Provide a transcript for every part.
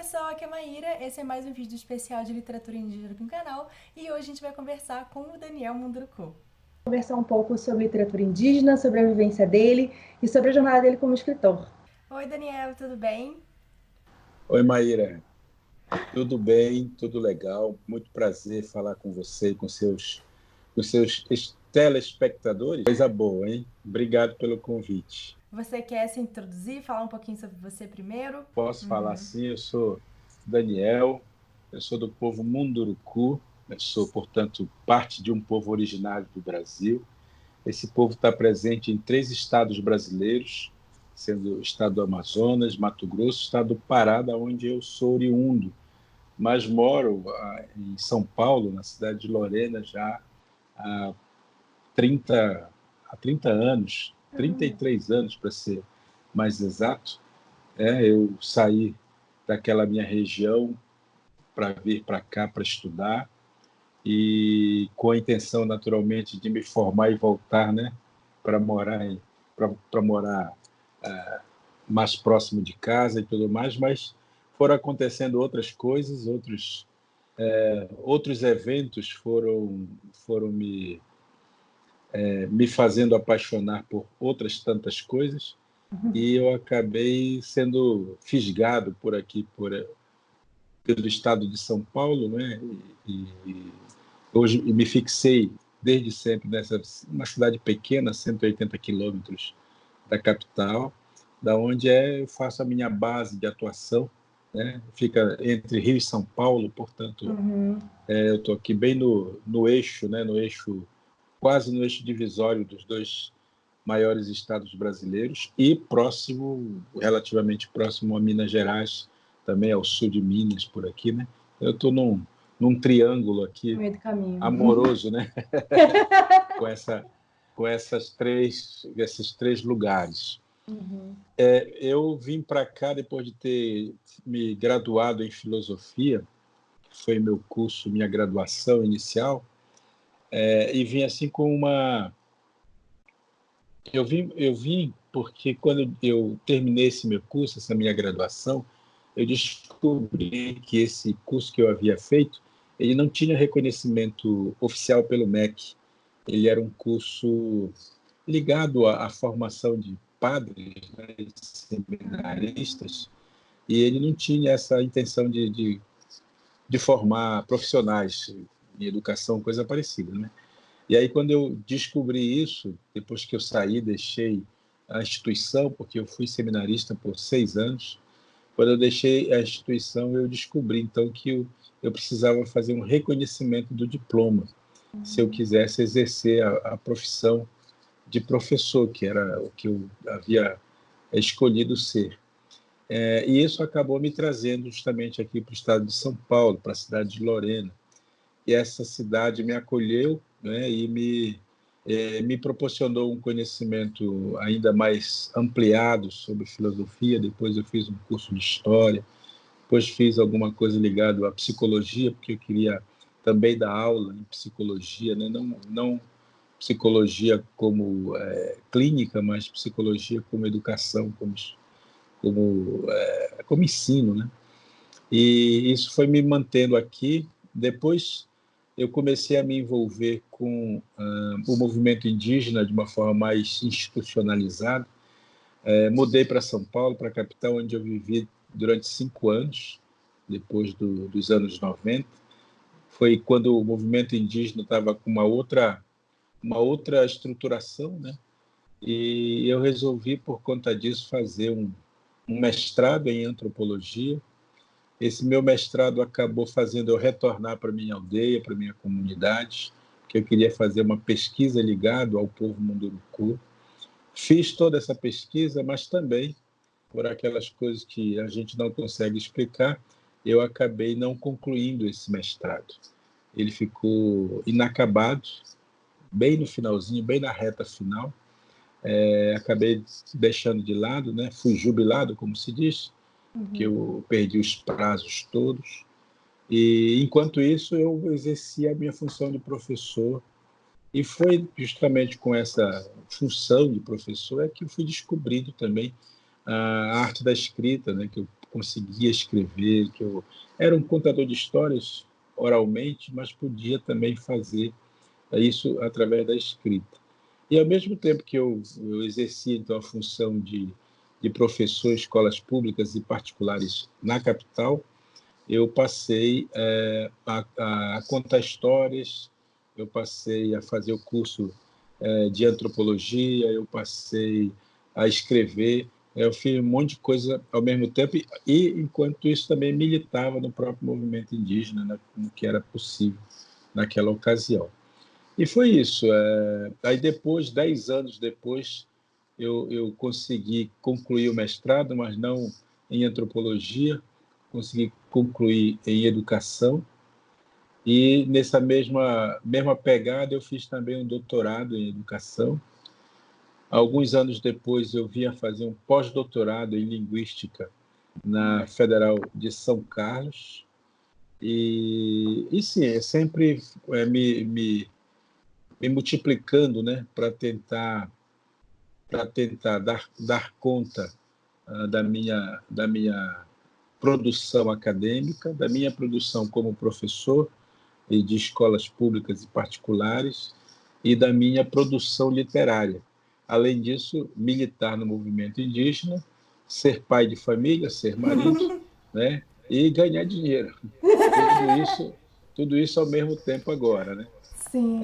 pessoal, aqui é a Maíra, esse é mais um vídeo especial de literatura indígena aqui no canal e hoje a gente vai conversar com o Daniel Munduruku. Conversar um pouco sobre literatura indígena, sobre a vivência dele e sobre a jornada dele como escritor. Oi Daniel, tudo bem? Oi, Maíra. Tudo bem, tudo legal. Muito prazer falar com você e com seus telespectadores. Coisa boa, hein? Obrigado pelo convite. Você quer se introduzir, falar um pouquinho sobre você primeiro? Posso falar assim? Eu sou Daniel, eu sou do povo Munduruku, eu sou, portanto, parte de um povo originário do Brasil. Esse povo está presente em 3 estados brasileiros, sendo o estado do Amazonas, Mato Grosso, o estado do Pará, da onde eu sou oriundo, mas moro em São Paulo, na cidade de Lorena, já há 30, há 30 anos, 33 anos para ser mais exato. Eu saí daquela minha região para vir para cá para estudar e com a intenção, naturalmente, de me formar e voltar, né, para morar para morar mais próximo de casa e tudo mais, mas foram acontecendo outras coisas, outros eventos foram me fazendo apaixonar por outras tantas coisas e eu acabei sendo fisgado por aqui, pelo estado de São Paulo, né? E hoje me fixei desde sempre nessa uma cidade pequena, 180 quilômetros da capital, da onde eu faço a minha base de atuação, né? Fica entre Rio e São Paulo, portanto, eu estou aqui bem no eixo, né? No eixo, quase no eixo divisório dos dois maiores estados brasileiros e próximo, relativamente próximo a Minas Gerais, também ao sul de Minas, por aqui, né? Eu estou num triângulo No aqui meio do caminho. amoroso, né? com essa, com esses três lugares. Eu vim para cá depois de ter me graduado em filosofia, que foi meu curso, minha graduação inicial, e vim assim com uma. Eu vim porque quando eu terminei esse meu curso, essa minha graduação, eu descobri que esse curso que eu havia feito, ele não tinha reconhecimento oficial pelo MEC. Ele era um curso ligado à formação de padres, né, de seminaristas, e ele não tinha essa intenção de formar profissionais em educação, coisa parecida, né? E aí, quando eu descobri isso, depois que eu saí, deixei a instituição, porque eu fui seminarista por 6 anos, quando eu deixei a instituição, eu descobri, então, que eu precisava fazer um reconhecimento do diploma, se eu quisesse exercer a profissão de professor, que era o que eu havia escolhido ser. E isso acabou me trazendo justamente aqui para o estado de São Paulo, para a cidade de Lorena. E essa cidade me acolheu, né, e me proporcionou um conhecimento ainda mais ampliado sobre filosofia. Depois eu fiz um curso de história, depois fiz alguma coisa ligada à psicologia, porque eu queria também dar aula em psicologia, né? Não psicologia como clínica, mas psicologia como educação, como ensino, né? E isso foi me mantendo aqui. Depois eu comecei a me envolver com o movimento indígena de uma forma mais institucionalizada. Mudei para São Paulo, para a capital, onde eu vivi durante 5 anos, depois dos anos 90. Foi quando o movimento indígena estava com uma outra estruturação, né? E eu resolvi, por conta disso, fazer um mestrado em antropologia. Esse meu mestrado acabou fazendo eu retornar para minha aldeia, para minha comunidade, que eu queria fazer uma pesquisa ligada ao povo Munduruku. Fiz toda essa pesquisa, mas também, por aquelas coisas que a gente não consegue explicar, eu acabei não concluindo esse mestrado. Ele ficou inacabado, bem no finalzinho, bem na reta final. Acabei deixando de lado, né? Fui jubilado, como se diz, que eu perdi os prazos todos. E, enquanto isso, eu exercia a minha função de professor. E foi justamente com essa função de professor que eu fui descobrindo também a arte da escrita, né? Que eu conseguia escrever, que eu era um contador de histórias oralmente, mas podia também fazer isso através da escrita. E, ao mesmo tempo que eu exercia, então, a função de professor em escolas públicas e particulares na capital, eu passei a contar histórias, eu passei a fazer o curso de antropologia, eu passei a escrever, eu fiz um monte de coisa ao mesmo tempo e enquanto isso, também militava no próprio movimento indígena, né, no que era possível naquela ocasião. E foi isso. Aí depois, 10 anos depois, eu consegui concluir o mestrado, mas não em antropologia, consegui concluir em educação, e nessa mesma pegada eu fiz também um doutorado em educação. Alguns anos depois eu vim a fazer um pós-doutorado em linguística na Federal de São Carlos, e sim, sempre me multiplicando, né, para tentar dar conta da minha produção acadêmica, da minha produção como professor e de escolas públicas e particulares, e da minha produção literária. Além disso, militar no movimento indígena, ser pai de família, ser marido, né, e ganhar dinheiro. Tudo isso ao mesmo tempo agora, né? Sim.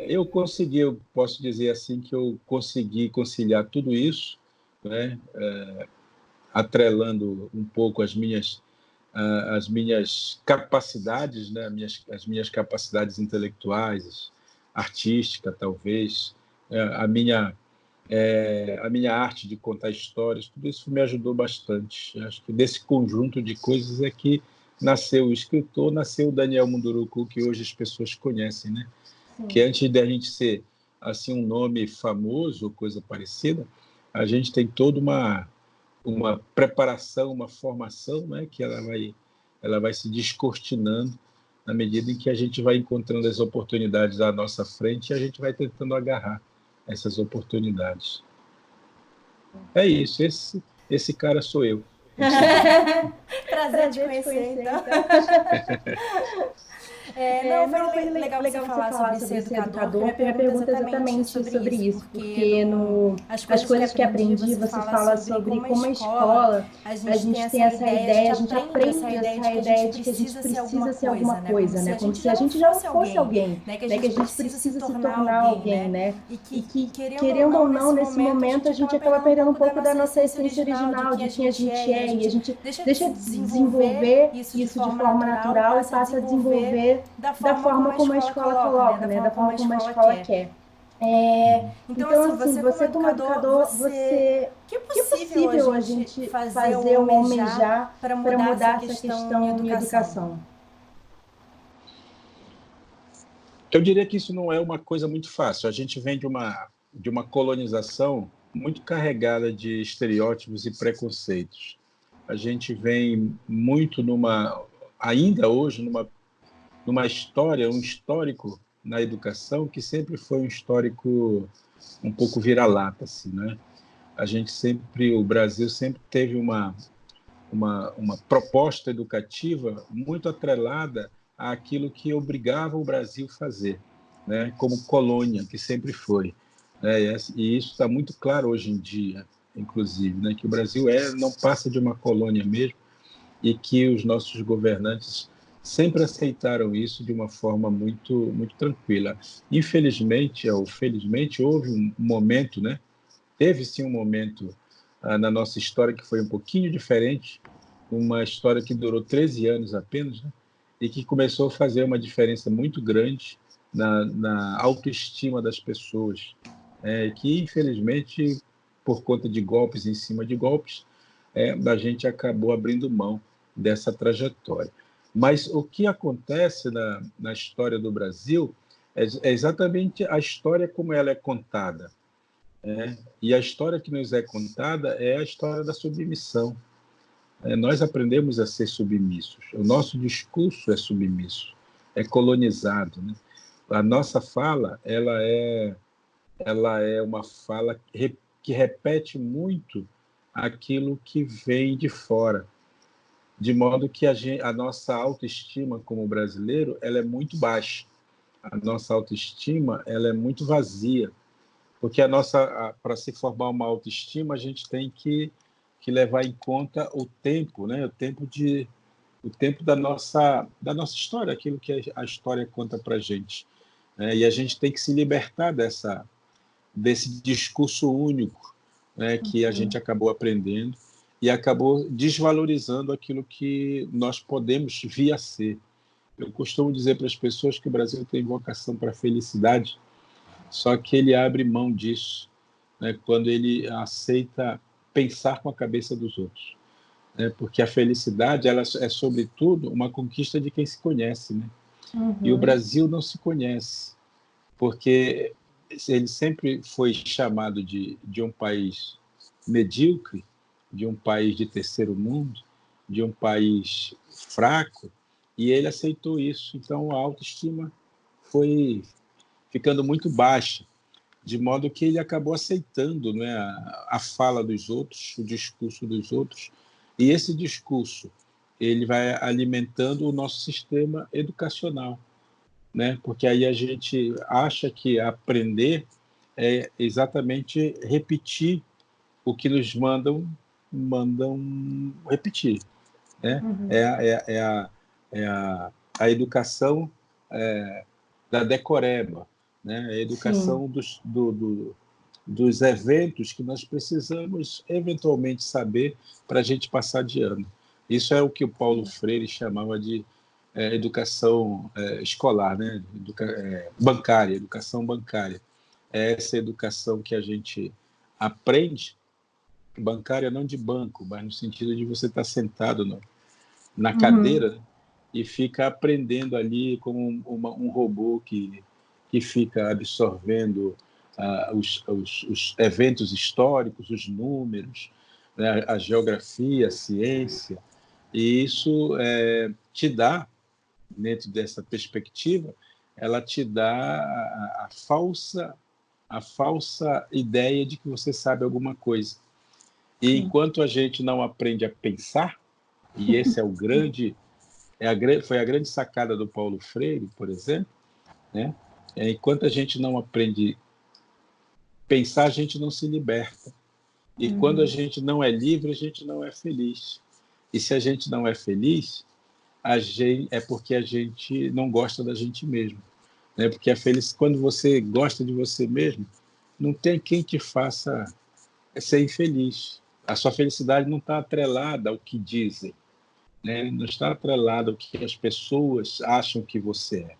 Eu posso dizer assim que eu consegui conciliar tudo isso, né, atrelando um pouco as minhas capacidades, né, as minhas capacidades intelectuais, artística, talvez, a minha arte de contar histórias, tudo isso me ajudou bastante. Acho que desse conjunto de coisas é que nasceu o escritor, nasceu o Daniel Munduruku, que hoje as pessoas conhecem, né? Que antes de a gente ser assim um nome famoso ou coisa parecida, a gente tem toda uma preparação, uma formação, né, que ela vai se descortinando na medida em que a gente vai encontrando as oportunidades à nossa frente e a gente vai tentando agarrar essas oportunidades. É isso, esse cara sou eu. Prazer te conhecer, então. Não, foi legal você falar sobre ser educador, porque minha pergunta é exatamente sobre isso, porque as coisas que aprendi, você fala sobre como a escola, a gente tem essa ideia, a gente aprende essa ideia de que a gente precisa ser alguma coisa, né? Como se a gente já não fosse alguém, né? Que a gente precisa se tornar alguém, né? E que, querendo ou não, nesse momento, a gente acaba perdendo um pouco da nossa essência original, de quem a gente é, e a gente deixa de desenvolver isso de forma natural e passa a desenvolver da forma como a escola coloca, né? Da forma como a escola quer. Então, assim, você como educador, que é possível a gente fazer ou almejar para mudar essa questão em educação? Eu diria que isso não é uma coisa muito fácil. A gente vem de uma colonização muito carregada de estereótipos e preconceitos. A gente vem muito ainda hoje, numa história, um histórico na educação que sempre foi um histórico um pouco vira-lata, assim, né? O Brasil sempre teve uma proposta educativa muito atrelada àquilo que obrigava o Brasil a fazer, né? Como colônia, que sempre foi, né? E isso está muito claro hoje em dia, inclusive, né? Que o Brasil não passa de uma colônia mesmo, e que os nossos governantes sempre aceitaram isso de uma forma muito, muito tranquila. Infelizmente, ou felizmente, houve um momento, né? Teve sim um momento na nossa história que foi um pouquinho diferente, uma história que durou 13 anos apenas, né? E que começou a fazer uma diferença muito grande na autoestima das pessoas, que infelizmente, por conta de golpes em cima de golpes, a gente acabou abrindo mão dessa trajetória. Mas o que acontece na história do Brasil é exatamente a história como ela é contada, né? E a história que nos é contada é a história da submissão. Nós aprendemos a ser submissos. O nosso discurso é submisso, é colonizado, né? A nossa fala, ela é uma fala que repete muito aquilo que vem de fora. de modo que a nossa autoestima como brasileiro ela é muito baixa. A nossa autoestima ela é muito vazia, porque para se formar uma autoestima a gente tem que levar em conta o tempo, né? O tempo da nossa história, aquilo que a história conta para a gente, né? E a gente tem que se libertar desse discurso único, né, que a gente acabou aprendendo e acabou desvalorizando aquilo que nós podemos vir a ser. Eu costumo dizer para as pessoas que o Brasil tem vocação para a felicidade, só que ele abre mão disso, né, quando ele aceita pensar com a cabeça dos outros, né, porque a felicidade ela é, sobretudo, uma conquista de quem se conhece, né? E o Brasil não se conhece, porque ele sempre foi chamado de um país medíocre, de um país de terceiro mundo, de um país fraco, e ele aceitou isso. Então, a autoestima foi ficando muito baixa, de modo que ele acabou aceitando, né, a fala dos outros, o discurso dos outros, e esse discurso ele vai alimentando o nosso sistema educacional, né? Porque aí a gente acha que aprender é exatamente repetir o que nos mandam repetir, né? É a educação da decoreba, né? A educação dos eventos que nós precisamos eventualmente saber para a gente passar de ano. Isso é o que o Paulo Freire chamava de educação escolar, né? Bancária, educação bancária. É essa educação que a gente aprende, bancária não de banco, mas no sentido de você estar sentado na cadeira, né? E fica aprendendo ali como um robô que fica absorvendo os eventos históricos, os números, né? A geografia, a ciência, e isso te dá, dentro dessa perspectiva, ela te dá a falsa ideia de que você sabe alguma coisa. E enquanto a gente não aprende a pensar, e esse é o grande, foi a grande sacada do Paulo Freire, por exemplo, né? Enquanto a gente não aprende a pensar, a gente não se liberta. E quando a gente não é livre, a gente não é feliz. E se a gente não é feliz, é porque a gente não gosta da gente mesmo, né? Porque quando você gosta de você mesmo, não tem quem te faça ser infeliz. A sua felicidade não está atrelada ao que dizem, né? Não está atrelada ao que as pessoas acham que você é.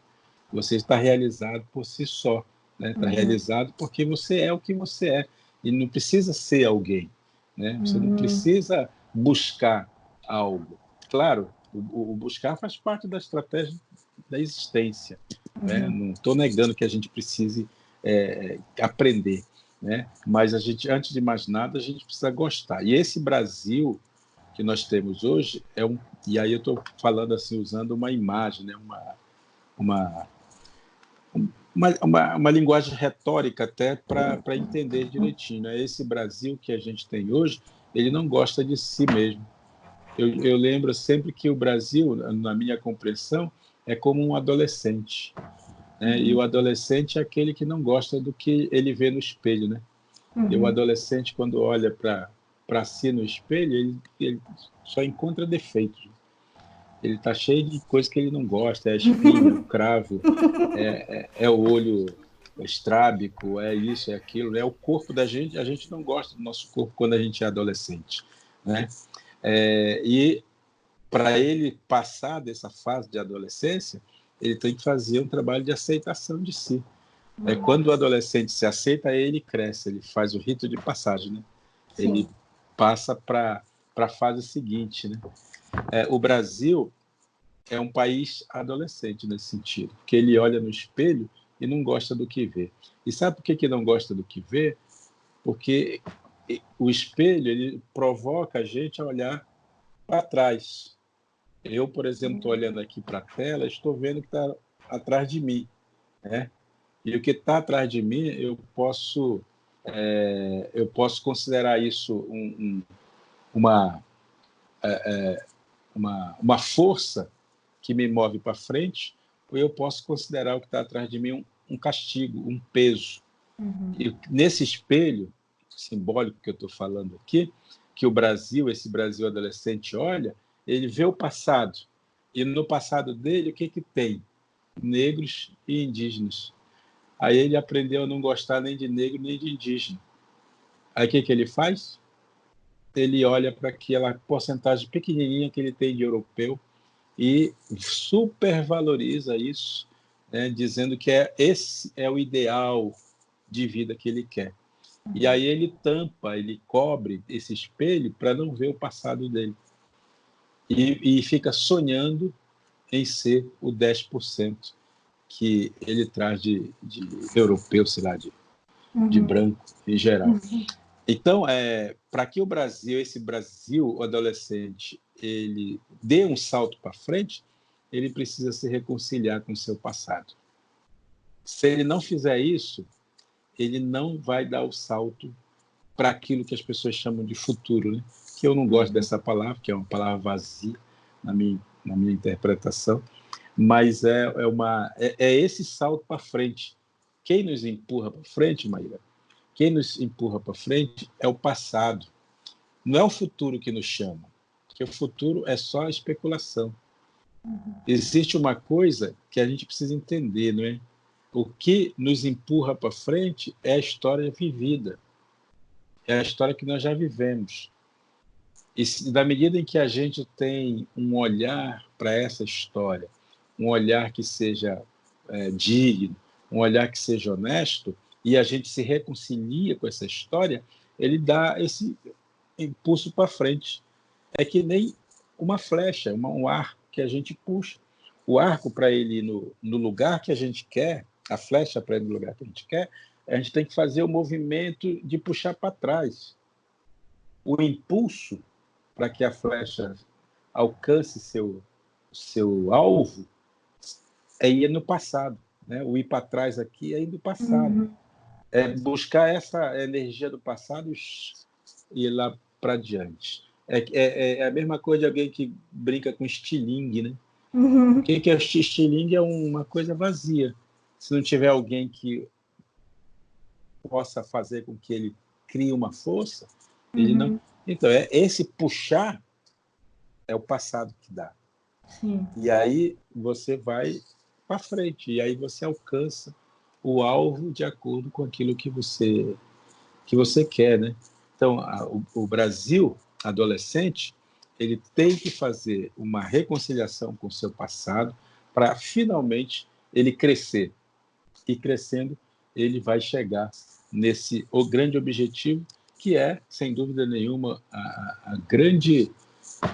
Você está realizado por si só, né? Está realizado porque você é o que você é e não precisa ser alguém, né? Você não precisa buscar algo. Claro, o buscar faz parte da estratégia da existência, né? Não estou negando que a gente precise aprender, né? Mas a gente, antes de mais nada, a gente precisa gostar. E esse Brasil que nós temos hoje e aí eu estou falando assim usando uma imagem, né? Uma, uma linguagem retórica até para entender direitinho, né? Esse Brasil que a gente tem hoje, ele não gosta de si mesmo. Eu lembro sempre que o Brasil, na minha compreensão, é como um adolescente, né? E o adolescente é aquele que não gosta do que ele vê no espelho, né? E o adolescente, quando olha para si no espelho, ele só encontra defeitos. Ele está cheio de coisas que ele não gosta, é a espinha, o cravo, é o olho estrábico, é isso, é aquilo, é o corpo da gente. A gente não gosta do nosso corpo quando a gente é adolescente, né? E para ele passar dessa fase de adolescência, ele tem que fazer um trabalho de aceitação de si. Quando o adolescente se aceita, ele cresce, ele faz o rito de passagem, né? Ele passa para a fase seguinte, né? O Brasil é um país adolescente nesse sentido, porque ele olha no espelho e não gosta do que vê. E sabe por que não gosta do que vê? Porque o espelho ele provoca a gente a olhar para trás. Eu, por exemplo, estou olhando aqui para a tela, estou vendo o que está atrás de mim, né? E o que está atrás de mim, eu posso considerar isso uma uma força que me move para frente, ou eu posso considerar o que está atrás de mim um castigo, um peso. E nesse espelho simbólico que eu estou falando aqui, que o Brasil, esse Brasil adolescente olha, ele vê o passado. E no passado dele, o que tem? Negros e indígenas. Aí ele aprendeu a não gostar nem de negro nem de indígena. Aí o que ele faz? Ele olha para aquela porcentagem pequenininha que ele tem de europeu e supervaloriza isso, né, dizendo que esse é o ideal de vida que ele quer. E aí ele tampa, ele cobre esse espelho para não ver o passado dele. E fica sonhando em ser o 10% que ele traz de europeu, sei lá, de branco em geral. Então, para que o Brasil, esse Brasil adolescente, ele dê um salto para frente, ele precisa se reconciliar com o seu passado. Se ele não fizer isso, ele não vai dar o salto para aquilo que as pessoas chamam de futuro, né? Que eu não gosto dessa palavra, que é uma palavra vazia na minha interpretação, mas é esse salto para frente. Quem nos empurra para frente, Maíra? Quem nos empurra para frente é o passado. Não é o futuro que nos chama, porque o futuro é só especulação. Existe uma coisa que a gente precisa entender, não é? O que nos empurra para frente é a história vivida. É a história que nós já vivemos. E na medida em que a gente tem um olhar para essa história, um olhar que seja digno, um olhar que seja honesto, e a gente se reconcilia com essa história, ele dá esse impulso para frente. É que nem uma flecha, um arco que a gente puxa. O arco, para ele ir no lugar que a gente quer, a flecha para ir no lugar que a gente tem que fazer o movimento de puxar para trás. O impulso para que a flecha alcance seu alvo é ir no passado, né? O ir para trás aqui é ir no passado. É buscar essa energia do passado e ir lá para diante. É a mesma coisa de alguém que brinca com estilingue, né? O que é estilingue? É uma coisa vazia. Se não tiver alguém que possa fazer com que ele crie uma força, ele não. Então, esse puxar é o passado que dá. Sim. E aí você vai para frente, e aí você alcança o alvo de acordo com aquilo que você quer, né? Então, o Brasil adolescente, ele tem que fazer uma reconciliação com o seu passado para finalmente ele crescer. E crescendo, ele vai chegar o grande objetivo, que é, sem dúvida nenhuma, a grande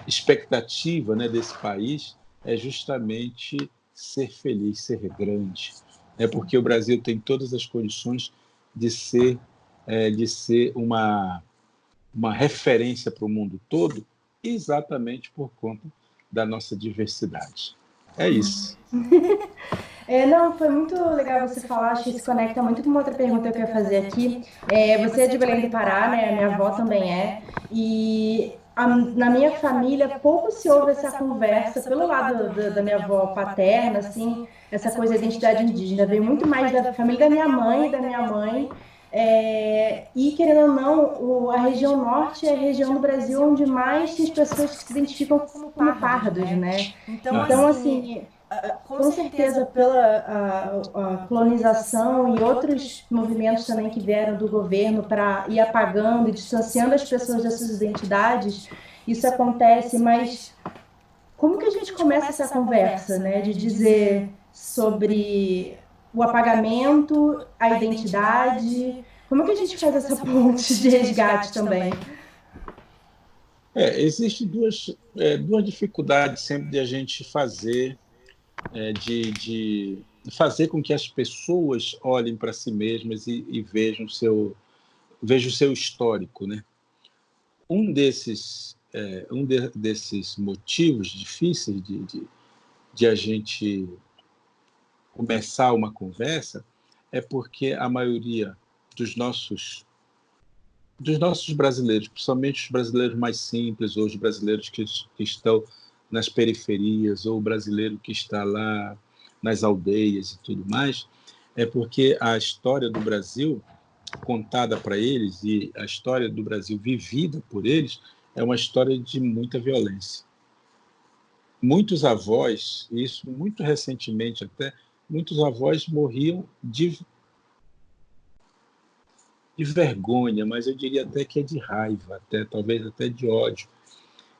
expectativa, né, desse país é justamente ser feliz, ser grande. É porque o Brasil tem todas as condições de ser uma referência para o mundo todo, exatamente por conta da nossa diversidade. É isso. Não, foi muito legal você falar, acho que se conecta muito com uma outra pergunta que eu ia fazer aqui. Você é de Belém do Pará, né? Minha avó também é. E na minha família pouco se ouve essa conversa, pelo lado da minha avó paterna, assim, essa coisa da identidade indígena. Veio muito mais da família da minha mãe e da minha mãe. E, querendo ou não, a região norte é a região do Brasil onde mais tem as pessoas que se identificam como pardos, né? Então, assim, com certeza pela a colonização e outros movimentos também que vieram do governo para ir apagando e distanciando as pessoas dessas identidades, isso acontece, mas como que a gente começa essa conversa, né, de dizer sobre o apagamento, a identidade, como que a gente faz essa ponte de resgate também? Existem duas dificuldades sempre de a gente fazer, de fazer com que as pessoas olhem para si mesmas e vejam o seu histórico, né? Um desses motivos difíceis de a gente começar uma conversa é porque a maioria dos nossos brasileiros, principalmente os brasileiros mais simples, ou os brasileiros que estão nas periferias, ou o brasileiro que está lá nas aldeias e tudo mais, é porque a história do Brasil contada para eles e a história do Brasil vivida por eles é uma história de muita violência. Muitos avós, isso muito recentemente até, muitos avós morriam de vergonha, mas eu diria até que é de raiva, até, talvez até de ódio,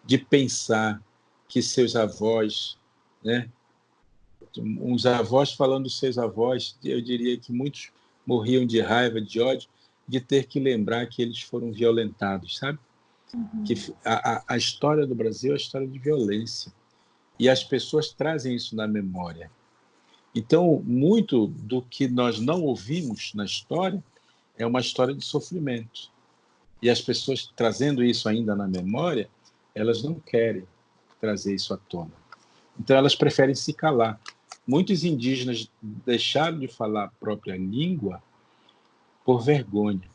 de pensar que seus avós, né, uns avós falando dos seus avós, eu diria que muitos morriam de raiva, de ódio, de ter que lembrar que eles foram violentados, sabe? Que a história do Brasil é a história de violência. E as pessoas trazem isso na memória. Então, muito do que nós não ouvimos na história é uma história de sofrimento. E as pessoas trazendo isso ainda na memória, elas não querem trazer isso à tona. Então, elas preferem se calar. Muitos indígenas deixaram de falar a própria língua por vergonha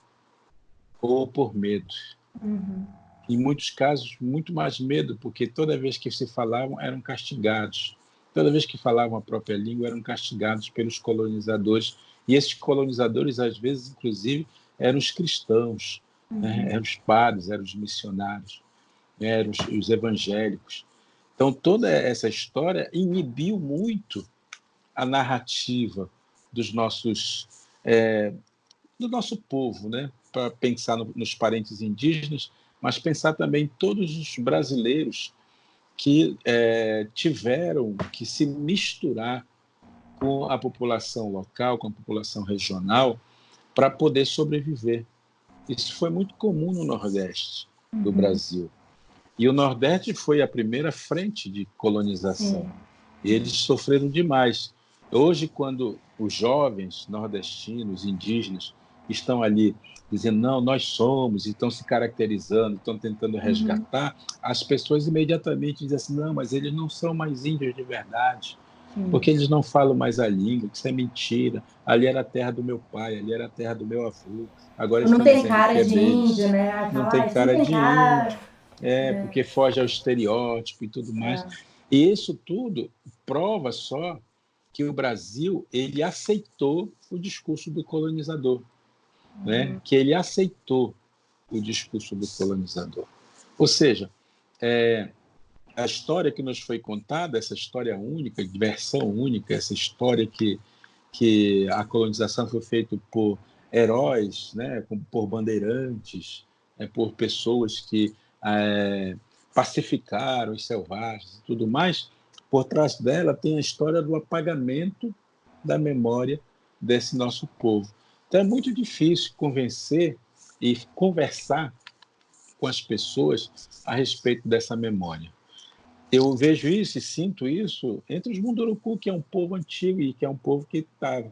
ou por medo. Em muitos casos, muito mais medo, porque toda vez que se falavam, eram castigados. Toda vez que falavam a própria língua, eram castigados pelos colonizadores. E esses colonizadores, às vezes, inclusive, eram os cristãos, né? Eram os padres, eram os missionários, eram os evangélicos. Então, toda essa história inibiu muito a narrativa dos nossos, do nosso povo, né? Para pensar nos parentes indígenas, mas pensar também em todos os brasileiros que tiveram que se misturar com a população local, com a população regional, para poder sobreviver. Isso foi muito comum no Nordeste do Brasil. E o Nordeste foi a primeira frente de colonização. E eles sofreram demais. Hoje, quando os jovens nordestinos, indígenas, estão ali dizendo, não, nós somos, e estão se caracterizando, estão tentando resgatar, as pessoas imediatamente dizem assim, não, mas eles não são mais índios de verdade, porque eles não falam mais a língua, isso é mentira, ali era a terra do meu pai, ali era a terra do meu avô, agora Não estão tem dizendo cara que é de deles. índio, né? Não tem cara de índio, porque foge ao estereótipo e tudo mais. E isso tudo prova só que o Brasil ele aceitou o discurso do colonizador, né? Que ele aceitou o discurso do colonizador. Ou seja, a história que nos foi contada, essa história única, de versão única, essa história que a colonização foi feita por heróis, né? Por bandeirantes, por pessoas que pacificaram os selvagens e tudo mais, por trás dela tem a história do apagamento da memória desse nosso povo. Então é muito difícil convencer e conversar com as pessoas a respeito dessa memória. Eu vejo isso e sinto isso entre os Munduruku, que é um povo antigo e que é um povo que está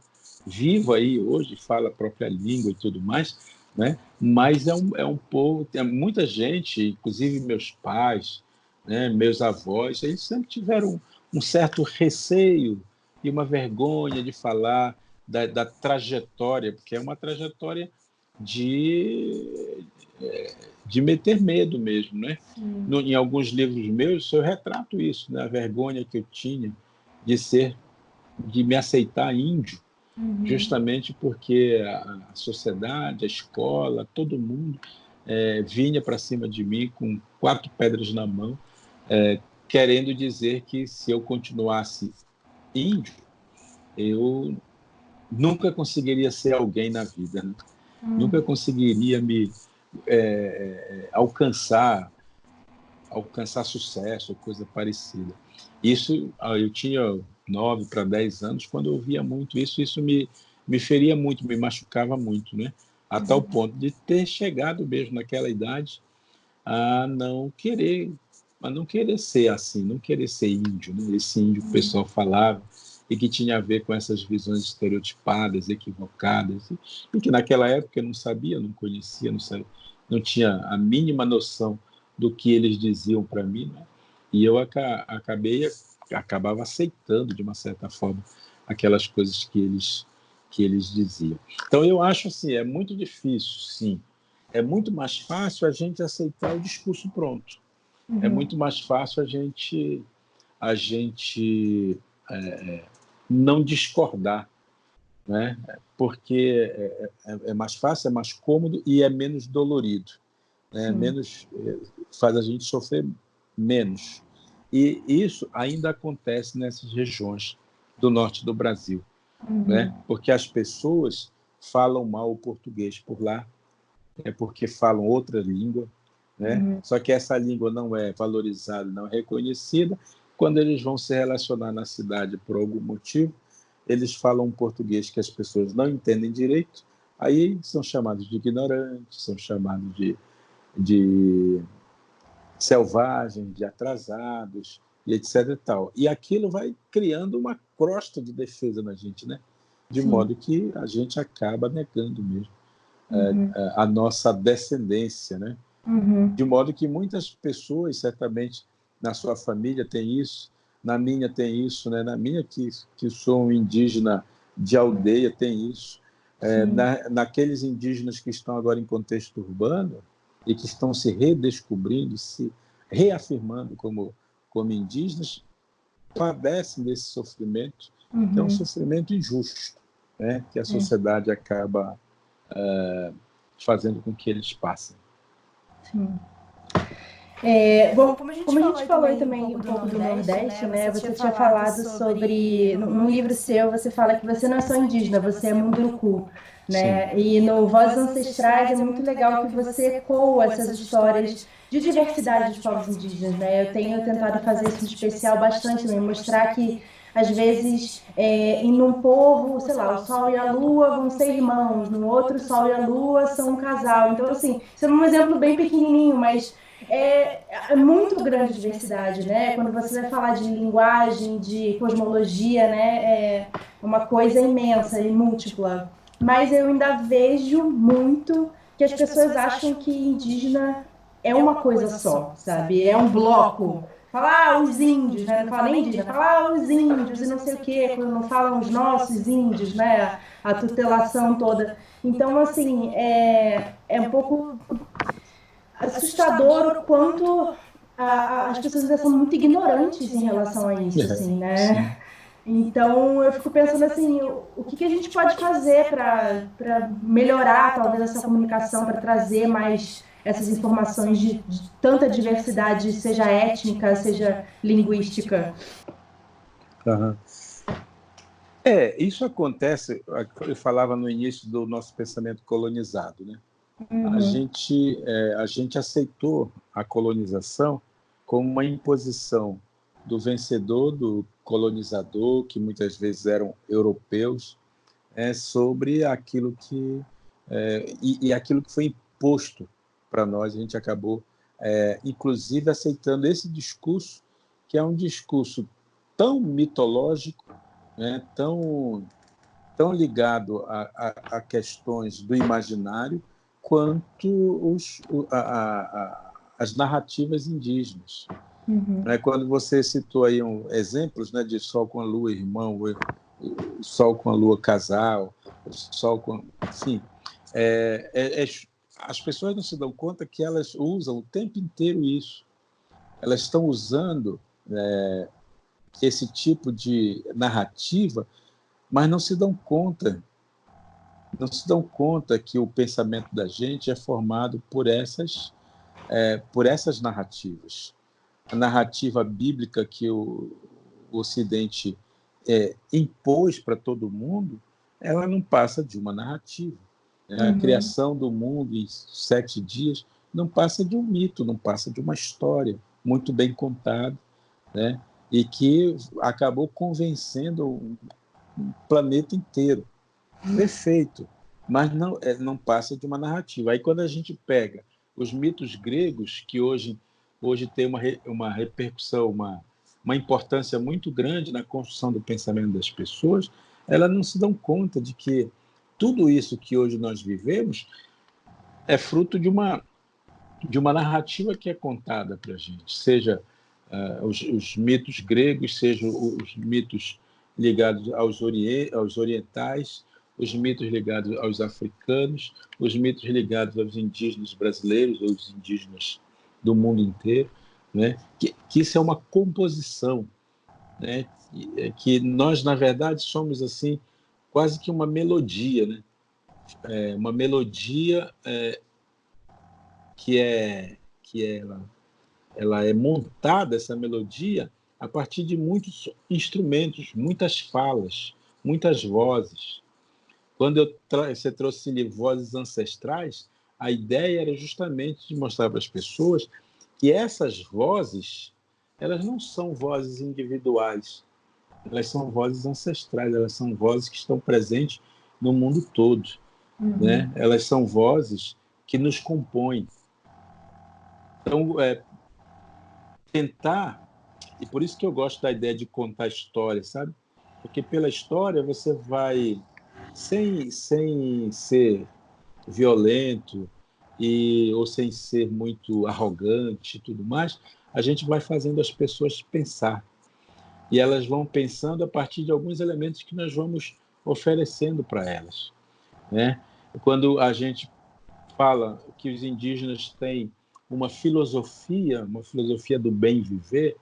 vivo aí hoje, fala a própria língua e tudo mais, né? Mas é um povo, tem muita gente, inclusive meus pais, né, meus avós, eles sempre tiveram um certo receio e uma vergonha de falar da trajetória, porque é uma trajetória de, de meter medo mesmo, né? Em alguns livros meus, eu retrato isso, né? A vergonha que eu tinha de me aceitar índio, justamente porque a sociedade, a escola, todo mundo vinha para cima de mim com 4 pedras na mão, querendo dizer que se eu continuasse índio, eu nunca conseguiria ser alguém na vida, né? Nunca conseguiria me alcançar sucesso, coisa parecida. Isso, eu tinha 9 para 10 anos, quando eu via muito isso, isso me feria muito, me machucava muito, né? A tal ponto de ter chegado mesmo naquela idade a não querer ser assim, não querer ser índio, né? Esse índio que o pessoal falava e que tinha a ver com essas visões estereotipadas, equivocadas, e que naquela época eu não sabia, não conhecia, não tinha a mínima noção do que eles diziam para mim, né? E eu acabava aceitando de uma certa forma aquelas coisas que eles diziam. Então eu acho assim, é muito difícil, sim. É muito mais fácil a gente aceitar o discurso pronto. É muito mais fácil a gente a gente não discordar, né? Porque é mais fácil, é mais cômodo e é menos dolorido, né? Faz a gente sofrer menos. E isso ainda acontece nessas regiões do norte do Brasil, né? Porque as pessoas falam mal o português por lá, porque falam outra língua, né? Só que essa língua não é valorizada, não é reconhecida. Quando eles vão se relacionar na cidade por algum motivo, eles falam um português que as pessoas não entendem direito, aí são chamados de ignorantes, são chamados de selvagens, de atrasados, e etc. E tal. E aquilo vai criando uma crosta de defesa na gente, né? De modo que a gente acaba negando mesmo a nossa descendência, né? De modo que muitas pessoas, certamente, na sua família tem isso, na minha tem isso, né? Na minha, que sou um indígena de aldeia, tem isso. Naqueles indígenas que estão agora em contexto urbano e que estão se redescobrindo, se reafirmando como indígenas, padecem desse sofrimento, que é um sofrimento injusto, né? Que a sociedade acaba fazendo com que eles passem. Sim. Bom, como a gente falou aí também um pouco do Nordeste, né? Você tinha falado sobre, num livro seu, você fala que você não é só indígena, você é munduruku, né? Sim. E no Vozes Ancestrais é muito legal que você ecoa essas histórias de diversidade dos povos indígenas, né? Eu tenho tentado fazer isso de especial bastante também, mostrar que às vezes, em um povo, sei lá, o Sol e a Lua vão ser irmãos, no outro, o Sol e a Lua são um casal. Então, assim, isso é um exemplo bem pequenininho, mas é muito grande a diversidade, né? Quando você vai falar de linguagem, de cosmologia, né? É uma coisa imensa e múltipla. Mas eu ainda vejo muito que as pessoas acham que indígena é uma coisa só, sabe? É um bloco. Falar os índios, né? Não fala nem indígena, fala os índios e não sei o quê, quando não falam os nossos índios, né? A tutelação toda. Então, assim, é um pouco assustador o quanto as pessoas ainda são muito ignorantes em relação a isso, assim, né? Então, eu fico pensando assim, o que a gente pode fazer para melhorar, talvez, essa comunicação, para trazer mais essas informações de tanta diversidade, seja étnica, seja linguística? Uhum. Isso acontece, eu falava no início do nosso pensamento colonizado, né? A gente aceitou a colonização como uma imposição do vencedor, do colonizador, que muitas vezes eram europeus, sobre aquilo que e aquilo que foi imposto para nós. A gente acabou, inclusive, aceitando esse discurso, que é um discurso tão mitológico, né, tão ligado a questões do imaginário, quanto as narrativas indígenas. Quando você citou aí exemplos, né, de Sol com a Lua irmão, Sol com a Lua casal, Sol com... Enfim, as pessoas não se dão conta que elas usam o tempo inteiro isso. Elas estão usando esse tipo de narrativa, mas não se dão conta que o pensamento da gente é formado por essas narrativas. A narrativa bíblica que o Ocidente impôs para todo mundo, ela não passa de uma narrativa. A criação do mundo em 7 dias não passa de um mito, não passa de uma história muito bem contada, né? E que acabou convencendo o planeta inteiro. Perfeito, mas não passa de uma narrativa. Aí, quando a gente pega os mitos gregos, que hoje tem uma repercussão, uma importância muito grande na construção do pensamento das pessoas, elas não se dão conta de que tudo isso que hoje nós vivemos é fruto de uma narrativa que é contada para a gente, seja os mitos gregos, sejam os mitos ligados aos orientais, os mitos ligados aos africanos, os mitos ligados aos indígenas brasileiros, ou os indígenas do mundo inteiro, né? Que isso é uma composição, né? Que nós, na verdade, somos assim quase que uma melodia, né? Uma melodia ela é montada, essa melodia, a partir de muitos instrumentos, muitas falas, muitas vozes. Quando você trouxe vozes ancestrais, a ideia era justamente de mostrar para as pessoas que essas vozes, elas não são vozes individuais, elas são vozes ancestrais, elas são vozes que estão presentes no mundo todo, né? Elas são vozes que nos compõem. Então, tentar, e por isso que eu gosto da ideia de contar história, sabe? Porque pela história você vai, sem ser violento ou sem ser muito arrogante e tudo mais, a gente vai fazendo as pessoas pensar. E elas vão pensando a partir de alguns elementos que nós vamos oferecendo para elas, né? Quando a gente fala que os indígenas têm uma filosofia do bem viver,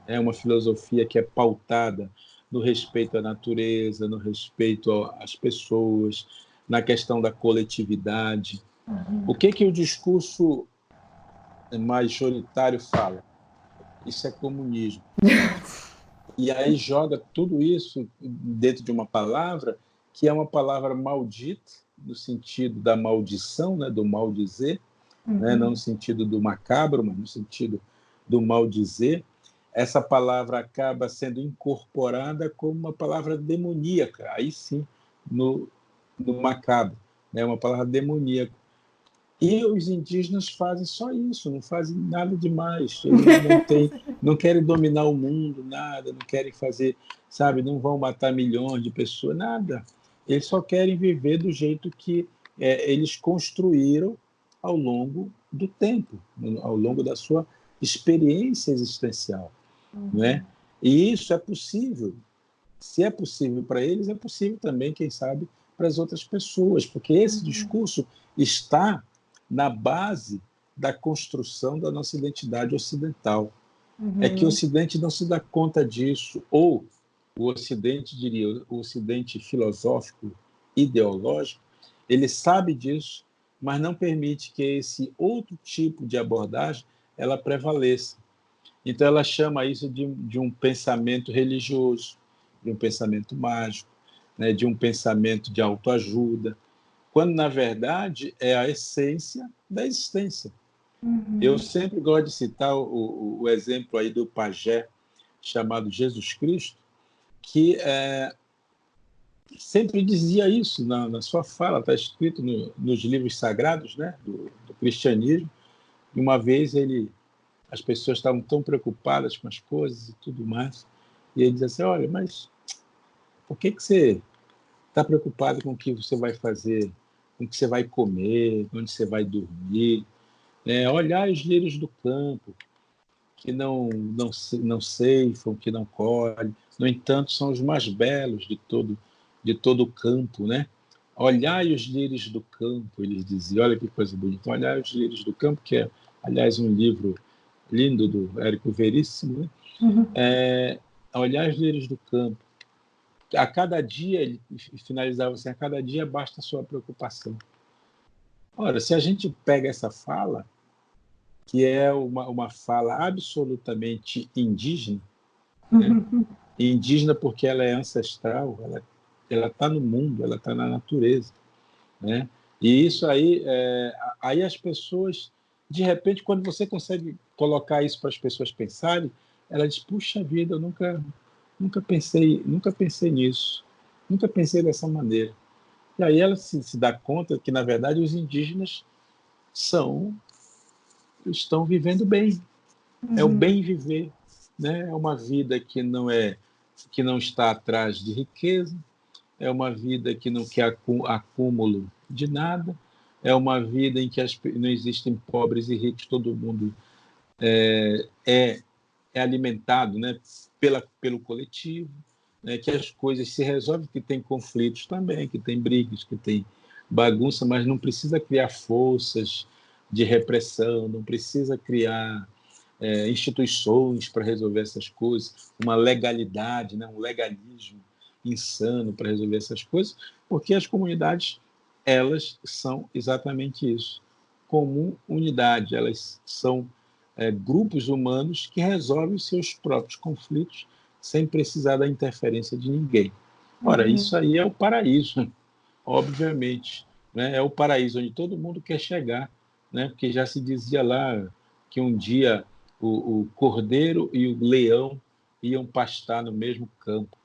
uma filosofia que é pautada no respeito à natureza, no respeito às pessoas, na questão da coletividade. O que o discurso majoritário fala? Isso é comunismo. E aí joga tudo isso dentro de uma palavra que é uma palavra maldita, no sentido da maldição, né, do maldizer, né, não no sentido do macabro, mas no sentido do maldizer. Essa palavra acaba sendo incorporada como uma palavra demoníaca, aí sim, no macabro, né, uma palavra demoníaca. E os indígenas fazem só isso, não fazem nada demais. Eles não querem dominar o mundo, nada, não querem fazer, sabe, não vão matar milhões de pessoas, nada. Eles só querem viver do jeito que eles construíram ao longo do tempo, ao longo da sua experiência existencial, não é? E isso é possível. Se é possível para eles, é possível também, quem sabe, para as outras pessoas, porque esse discurso está na base da construção da nossa identidade ocidental. É que o Ocidente não se dá conta disso, ou o Ocidente, diria, o Ocidente filosófico, ideológico, ele sabe disso, mas não permite que esse outro tipo de abordagem ela prevaleça. Então, ela chama isso de um pensamento religioso, de um pensamento mágico, né, de um pensamento de autoajuda, quando, na verdade, é a essência da existência. Eu sempre gosto de citar o exemplo aí do pajé chamado Jesus Cristo, que sempre dizia isso na sua fala, está escrito nos livros sagrados, né, do cristianismo. E uma vez as pessoas estavam tão preocupadas com as coisas e tudo mais, e ele diz assim, olha, mas por que você está preocupado com o que você vai fazer, com o que você vai comer, onde você vai dormir? Olhar os lírios do campo, que não ceifam, que não colhem, no entanto, são os mais belos de todo o campo, né? Olhai os lírios do campo, eles diziam, olha que coisa bonita, olhai os lírios do campo, que é, aliás, um livro lindo do Érico Veríssimo, né? Olhai os lírios do campo. A cada dia, ele finalizava assim, a cada dia basta a sua preocupação. Ora, se a gente pega essa fala, que é uma fala absolutamente indígena, né? Indígena porque ela é ancestral, ela está no mundo, ela está na natureza, né? E isso aí as pessoas, de repente, quando você consegue colocar isso para as pessoas pensarem, ela diz, puxa vida, eu nunca pensei nisso, nunca pensei dessa maneira. E aí ela se dá conta que, na verdade, os indígenas estão vivendo bem, é o bem viver, né? É uma vida que não está atrás de riqueza, é uma vida que não quer acúmulo de nada, é uma vida em que não existem pobres e ricos, todo mundo é alimentado, né, pelo coletivo, né, que as coisas se resolvem, que tem conflitos também, que tem brigas, que tem bagunça, mas não precisa criar forças de repressão, não precisa criar instituições para resolver essas coisas, uma legalidade, né, um legalismo insano para resolver essas coisas, porque as comunidades, elas são exatamente isso, comum unidade, elas são grupos humanos que resolvem os seus próprios conflitos sem precisar da interferência de ninguém. Ora, isso aí é o paraíso, obviamente, né? É o paraíso onde todo mundo quer chegar, né? Porque já se dizia lá que um dia o cordeiro e o leão iam pastar no mesmo campo.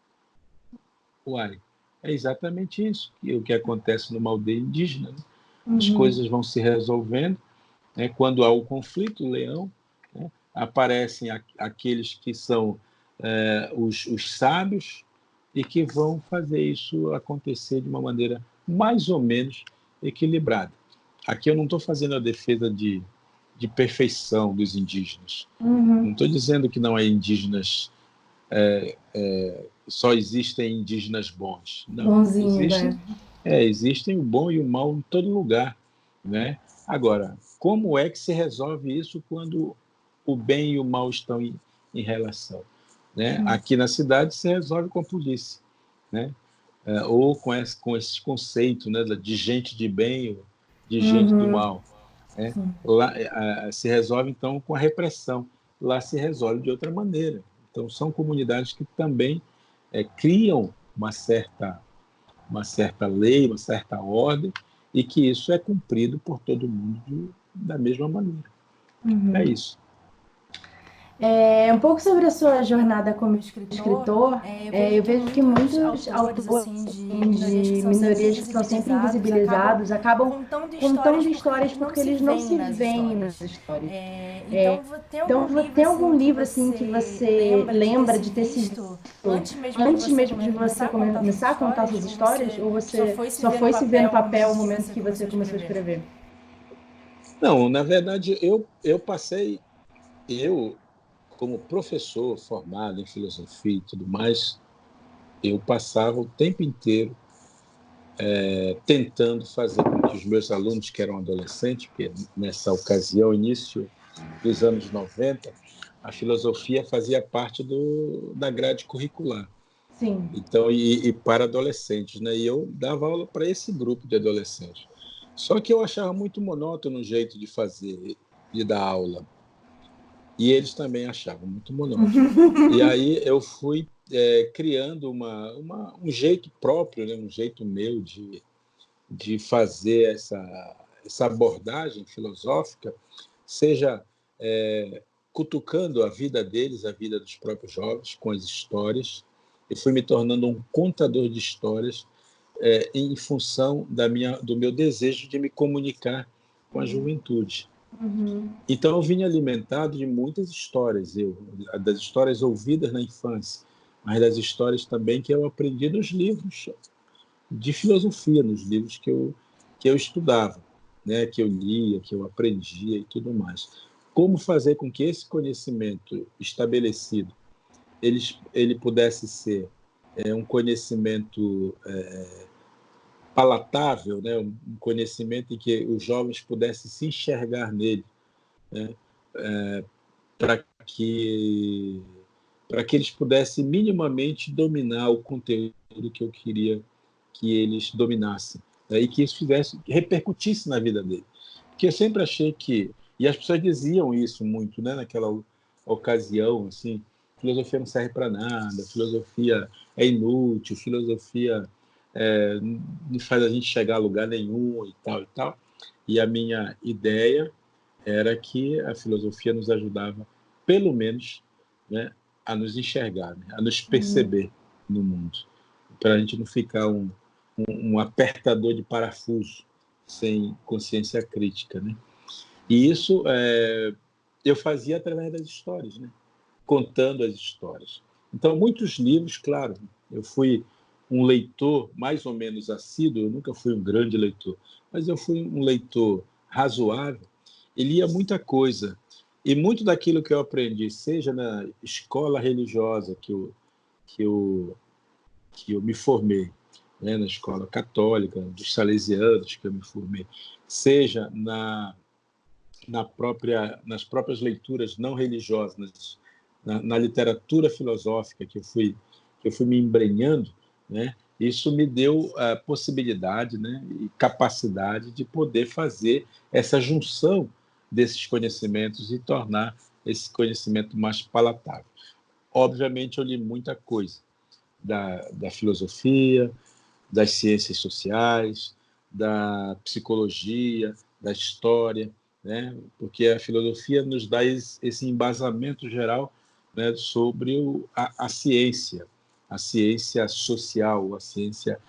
Uai, é exatamente isso o que acontece numa aldeia indígena, né? As coisas vão se resolvendo, né? Quando há o conflito, o leão, né? Aparecem aqueles que são os sábios e que vão fazer isso acontecer de uma maneira mais ou menos equilibrada. Aqui eu não estou fazendo a defesa de perfeição dos indígenas. Não estou dizendo que não há indígenas, só existem indígenas bons. Não, Bonzinho, né? Existem o bom e o mal em todo lugar, né? Agora, como é que se resolve isso quando o bem e o mal estão em relação, né? Aqui na cidade se resolve com a polícia, né? Ou com esse conceito, né, de gente de bem ou de gente do mal, né? Lá se resolve então com a repressão, lá se resolve de outra maneira. Então são comunidades que também criam uma certa lei, uma certa ordem, e que isso é cumprido por todo mundo da mesma maneira. É isso. Um pouco sobre a sua jornada como escritor, eu vejo que muitos autores de minorias que são sempre invisibilizados acabam contando histórias porque eles não se veem nas histórias. Então, tem algum livro assim que você lembra de ter se visto antes mesmo de você começar a contar suas histórias? Ou você só foi se ver no papel no momento que você começou a escrever? Não, na verdade, eu passei, como professor formado em filosofia e tudo mais, eu passava o tempo inteiro tentando fazer com que os meus alunos, que eram adolescentes, porque nessa ocasião, início dos anos 90, a filosofia fazia parte da grade curricular. Sim. Então, e para adolescentes, né? E eu dava aula para esse grupo de adolescentes. Só que eu achava muito monótono o jeito de fazer, de dar aula. E eles também achavam muito monótono. E aí eu fui criando um jeito próprio, né? Um jeito meu de fazer essa abordagem filosófica, seja cutucando a vida deles, a vida dos próprios jovens, com as histórias. Eu fui me tornando um contador de histórias em função do meu desejo de me comunicar com a juventude. Então, eu vim alimentado de muitas histórias, das histórias ouvidas na infância, mas das histórias também que eu aprendi nos livros de filosofia, nos livros que eu estudava, né, que eu lia, que eu aprendia e tudo mais. Como fazer com que esse conhecimento estabelecido ele pudesse ser um conhecimento palatável, né, um conhecimento em que os jovens pudessem se enxergar nele, né, para que eles pudessem minimamente dominar o conteúdo que eu queria que eles dominassem, né? E que isso que repercutisse na vida deles. Porque eu sempre achei e as pessoas diziam isso muito, né, naquela ocasião, assim, filosofia não serve para nada, filosofia é inútil, filosofia não faz a gente chegar a lugar nenhum e tal e tal. E a minha ideia era que a filosofia nos ajudava, pelo menos, né, a nos enxergar, né, a nos perceber no mundo, para a gente não ficar um apertador de parafuso sem consciência crítica, né? E isso eu fazia através das histórias, né? Contando as histórias. Então, muitos livros, claro, eu fui um leitor mais ou menos assíduo, eu nunca fui um grande leitor, mas eu fui um leitor razoável e lia muita coisa. E muito daquilo que eu aprendi, seja na escola religiosa que eu me formei, né, na escola católica, dos salesianos que eu me formei, seja nas próprias leituras não religiosas, na literatura filosófica que eu fui me embrenhando, né? Isso me deu a possibilidade, né, e capacidade de poder fazer essa junção desses conhecimentos e tornar esse conhecimento mais palatável. Obviamente, eu li muita coisa da filosofia, das ciências sociais, da psicologia, da história, né? Porque a filosofia nos dá esse embasamento geral, né, sobre a ciência social, a ciência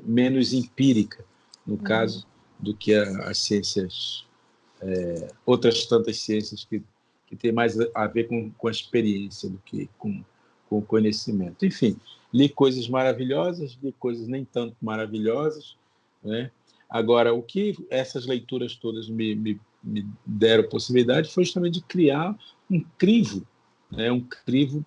menos empírica, no caso, do que as ciências, outras tantas ciências que têm mais a ver com a experiência do que com o conhecimento. Enfim, li coisas maravilhosas, li coisas nem tanto maravilhosas, né? Agora, o que essas leituras todas me deram possibilidade foi justamente de criar um crivo, né? Um crivo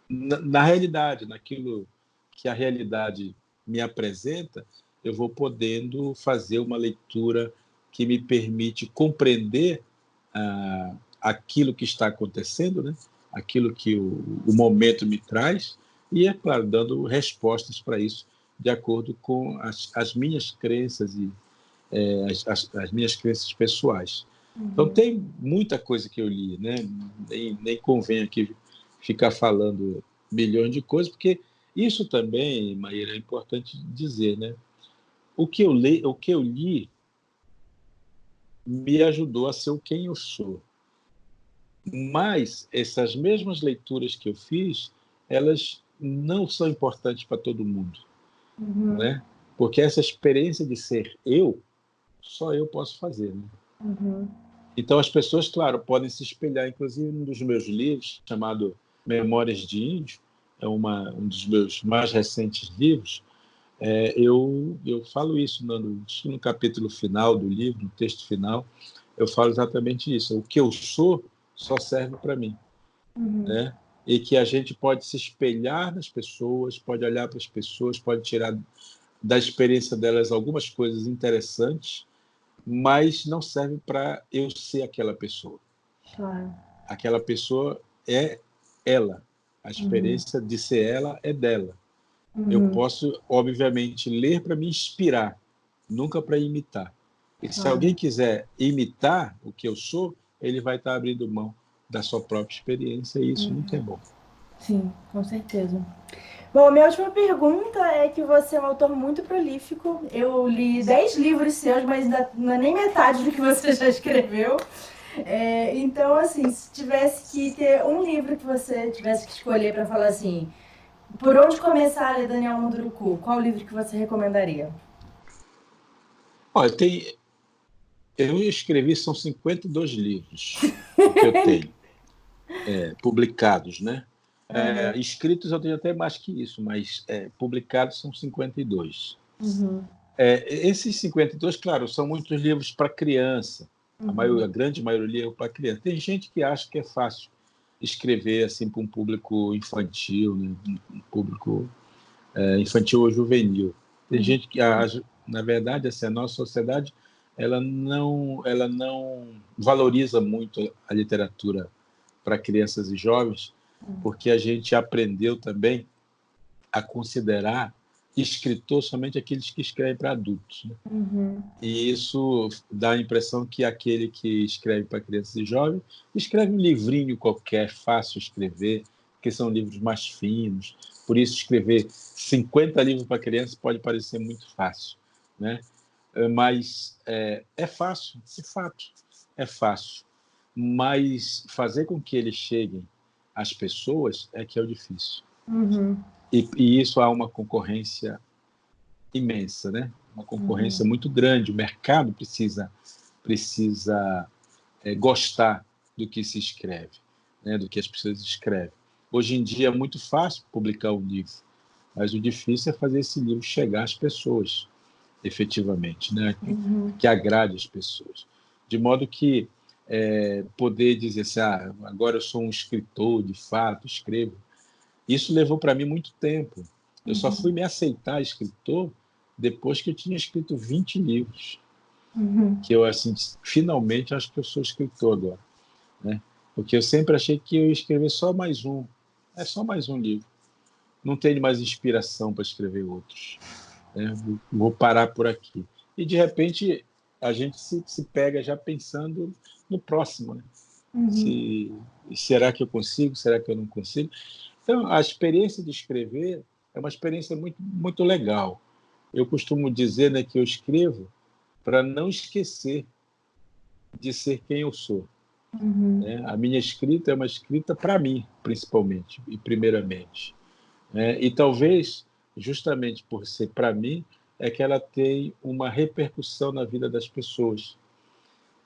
na realidade, naquilo que a realidade me apresenta, eu vou podendo fazer uma leitura que me permite compreender aquilo que está acontecendo, né? Aquilo que o momento me traz, e, é claro, dando respostas para isso, de acordo com as minhas crenças e as minhas crenças pessoais. Então, tem muita coisa que eu li, né? Nem convém aqui ficar falando milhões de coisas, porque isso também, Maíra, é importante dizer, né? O que eu li me ajudou a ser quem eu sou. Mas essas mesmas leituras que eu fiz, elas não são importantes para todo mundo, né? Porque essa experiência de ser eu, só eu posso fazer, né? Então as pessoas, claro, podem se espelhar, inclusive num dos meus livros, chamado Memórias de Índio, é um dos meus mais recentes livros. Eu falo isso no capítulo final do livro, no texto final, eu falo exatamente isso. O que eu sou só serve para mim, né? E que a gente pode se espelhar nas pessoas, pode olhar para as pessoas, pode tirar da experiência delas algumas coisas interessantes, mas não serve para eu ser aquela pessoa. Claro. Aquela pessoa é ela. A experiência de ser ela é dela. Eu posso, obviamente, ler para me inspirar, nunca para imitar. E se alguém quiser imitar o que eu sou, ele vai estar abrindo mão da sua própria experiência, e isso nunca é bom. Sim, com certeza. Bom, a minha última pergunta é que você é um autor muito prolífico. Eu li 10 livros seus, mas ainda não é nem metade do que você já escreveu. Então, assim, se tivesse que ter um livro que você tivesse que escolher para falar assim, por onde começar a ler Daniel Munduruku, qual livro que você recomendaria? Olha, eu escrevi, são 52 livros que eu tenho, publicados, né? Escritos eu tenho até mais que isso, mas publicados são 52. Esses 52, claro, são muitos livros para criança. A grande maioria é para criança. Tem gente que acha que é fácil escrever assim para um público infantil, né? Um público infantil ou juvenil. Tem gente que, na verdade, assim, a nossa sociedade ela não valoriza muito a literatura para crianças e jovens, porque a gente aprendeu também a considerar escritor somente aqueles que escrevem para adultos, né? E isso dá a impressão que aquele que escreve para crianças e jovens escreve um livrinho qualquer, fácil de escrever, porque são livros mais finos. Por isso, escrever 50 livros para crianças pode parecer muito fácil, né? Mas é fácil, de fato, é fácil. Mas fazer com que eles cheguem às pessoas é que é o difícil. E isso há uma concorrência imensa, né? Uma concorrência muito grande. O mercado precisa gostar do que se escreve, né? Do que as pessoas escrevem. Hoje em dia é muito fácil publicar um livro, mas o difícil é fazer esse livro chegar às pessoas, efetivamente, né? Que agrade as pessoas. De modo que poder dizer assim, agora eu sou um escritor, de fato, escrevo. Isso levou para mim muito tempo. Eu só fui me aceitar escritor depois que eu tinha escrito 20 livros. que eu, assim, finalmente acho que eu sou escritor agora, né? Porque eu sempre achei que eu ia escrever só mais um. É só mais um livro. Não tenho mais inspiração para escrever outros, né? Vou parar por aqui. E, de repente, a gente se pega já pensando no próximo, né? Será que eu consigo? Será que eu não consigo? Então, a experiência de escrever é uma experiência muito, muito legal. Eu costumo dizer, né, que eu escrevo para não esquecer de ser quem eu sou. Né? A minha escrita é uma escrita para mim, principalmente e primeiramente. Né? E talvez, justamente por ser para mim, é que ela tem uma repercussão na vida das pessoas.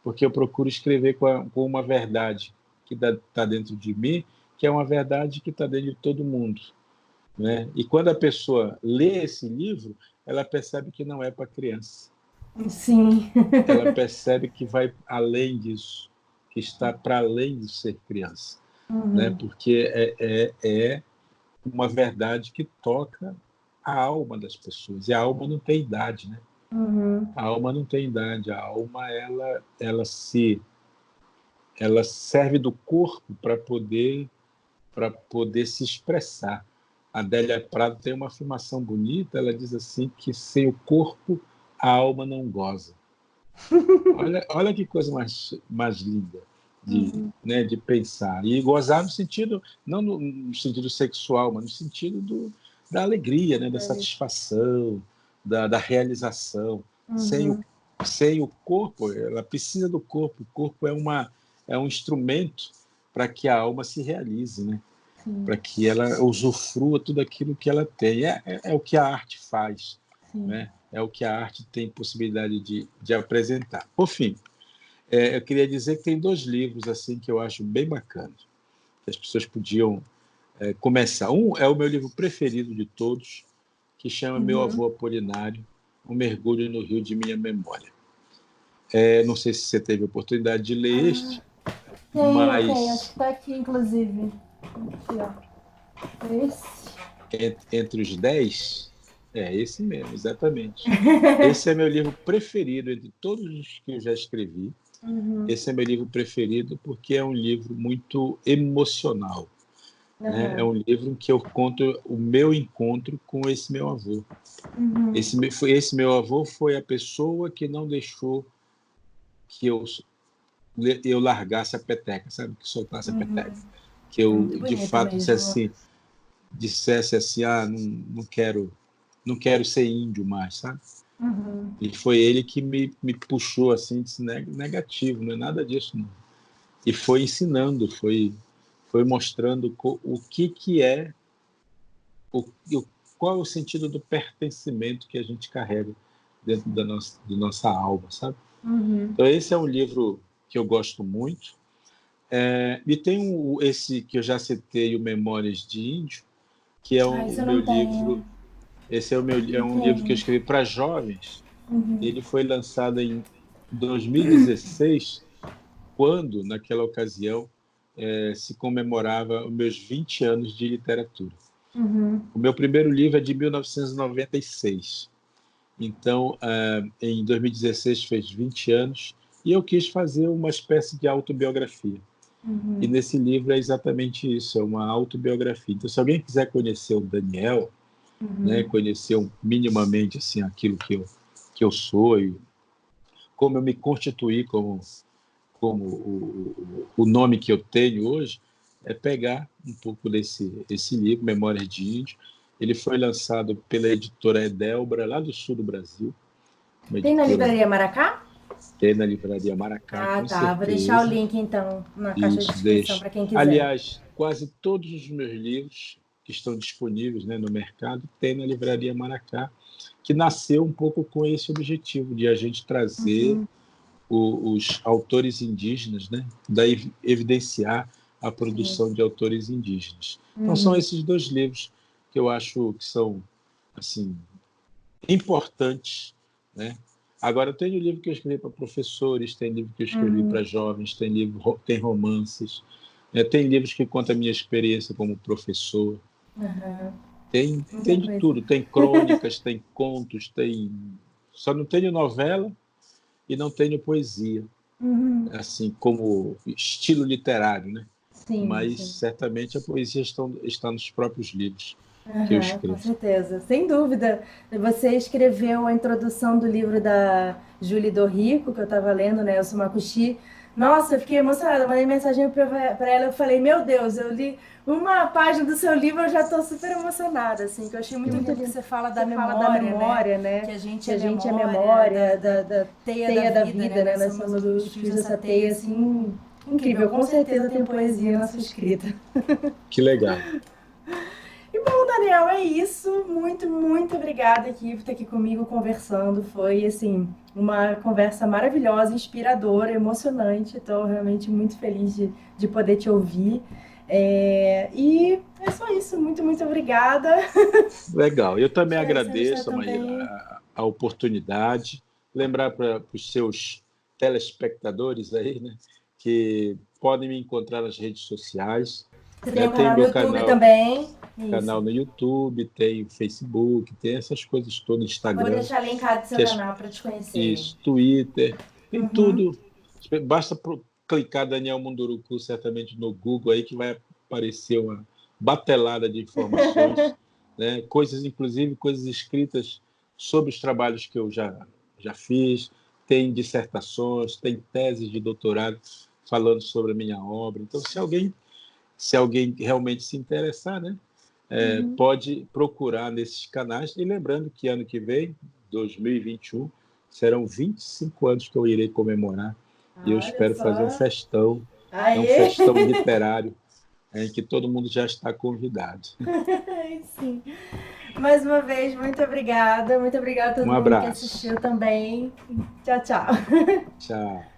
Porque eu procuro escrever com uma verdade que está dentro de mim, que é uma verdade que está dentro de todo mundo. Né? E quando a pessoa lê esse livro, ela percebe que não é para criança. Sim. Ela percebe que vai além disso, que está para além de ser criança. Né? Porque é uma verdade que toca a alma das pessoas. E a alma não tem idade, né? A alma não tem idade. A alma, ela serve do corpo para poder se expressar. A Adélia Prado tem uma afirmação bonita, ela diz assim que sem o corpo a alma não goza. Olha que coisa mais linda né, de pensar. E gozar no sentido, não no sentido sexual, mas no sentido da alegria, né, da satisfação, da realização. Sem o corpo, ela precisa do corpo. O corpo é um instrumento para que a alma se realize, né? Para que ela usufrua tudo aquilo que ela tem. É o que a arte faz, né? É o que a arte tem possibilidade de apresentar. Por fim, eu queria dizer que tem 2 livros assim que eu acho bem bacanas, que as pessoas podiam começar. Um é o meu livro preferido de todos, que chama Meu Avô Apolinário, Um Mergulho no Rio de Minha Memória. Não sei se você teve a oportunidade de ler este, mas... Tem, acho que está aqui, inclusive. Aqui, ó. Esse. Entre os 10, esse mesmo, exatamente. Esse é meu livro preferido entre todos os que eu já escrevi. Esse é meu livro preferido porque é um livro muito emocional. Né? É um livro em que eu conto o meu encontro com esse meu avô. Esse meu avô foi a pessoa que não deixou que eu largasse a peteca, sabe? Que soltasse a peteca. Que eu, de fato, dissesse assim, não quero ser índio mais, sabe? E foi ele que me puxou assim, disse, negativo, não é nada disso, não. E foi ensinando, foi mostrando o que é, qual é o sentido do pertencimento que a gente carrega dentro da nossa alma, sabe? Então, esse é um livro que eu gosto muito. E tem esse que eu já citei, o Memórias de Índio, que é o meu livro. Esse é um livro que eu escrevi para jovens. Ele foi lançado em 2016, quando, naquela ocasião, se comemorava os meus 20 anos de literatura. O meu primeiro livro é de 1996. Então, em 2016 fez 20 anos e eu quis fazer uma espécie de autobiografia. E nesse livro é exatamente isso, é uma autobiografia. Então, se alguém quiser conhecer o Daniel, né, conhecer minimamente assim, aquilo que eu sou e como eu me constituí como o nome que eu tenho hoje, é pegar um pouco esse livro, Memórias de Índio. Ele foi lançado pela editora Edelbra, lá do sul do Brasil. Tem na Livraria Maracá? Tem na Livraria Maracá, com certeza. Vou deixar o link, então, na caixa de descrição para quem quiser. Aliás, quase todos os meus livros que estão disponíveis, né, no mercado, tem na Livraria Maracá, que nasceu um pouco com esse objetivo de a gente trazer os autores indígenas, né, daí evidenciar a produção de autores indígenas. Então, são esses 2 livros que eu acho que são assim, importantes, né? Agora, tem livro que eu escrevi para professores, tem livro que eu escrevi para jovens, tem romances, né? Tem livros que contam a minha experiência como professor. Tem de tudo, tem crônicas, tem contos, só não tenho novela, e não tenho poesia, assim, como estilo literário, né? Sim, Mas sim. certamente a poesia está nos próprios livros que eu Com escrevo. certeza, sem dúvida. Você escreveu a introdução do livro da Julie Dorrico, que eu estava lendo, né? O Sumakushi. Nossa, eu fiquei emocionada. Eu mandei mensagem para ela. Eu falei, meu Deus, eu li uma página do seu livro, eu já estou super emocionada, assim. Que eu achei muito lindo que você fala da memória, né? Que a gente é memória, da teia da vida, né? Nós somos os fios dessa teia, assim. Incrível. Com certeza tem poesia na sua escrita. Que legal. E bom, Daniel, é isso. Muito, muito obrigada aqui por estar aqui comigo conversando. Foi, assim, uma conversa maravilhosa, inspiradora, emocionante. Estou realmente muito feliz de poder te ouvir. E é só isso. Muito, muito obrigada. Legal. Eu também Espero que você agradeço, também. Maíra, a oportunidade. Lembrar para os seus telespectadores aí, né, que podem me encontrar nas redes sociais. Você tem um Tem canal no meu YouTube também. canal no YouTube, tem Facebook, tem essas coisas todas, Instagram. Vou deixar linkado seu canal para te conhecer. Isso, Twitter, tem tudo. Basta clicar Daniel Munduruku certamente no Google aí que vai aparecer uma batelada de informações, né? Coisas, inclusive coisas escritas sobre os trabalhos que eu já fiz, tem dissertações, tem teses de doutorado falando sobre a minha obra. Então, se alguém realmente se interessar, né, pode procurar nesses canais. E lembrando que ano que vem, 2021, serão 25 anos que eu irei comemorar. E eu espero fazer um festão, um festão literário, em que todo mundo já está convidado. Sim. Mais uma vez, muito obrigada. Muito obrigada a todo mundo que assistiu também. Tchau, tchau. Tchau.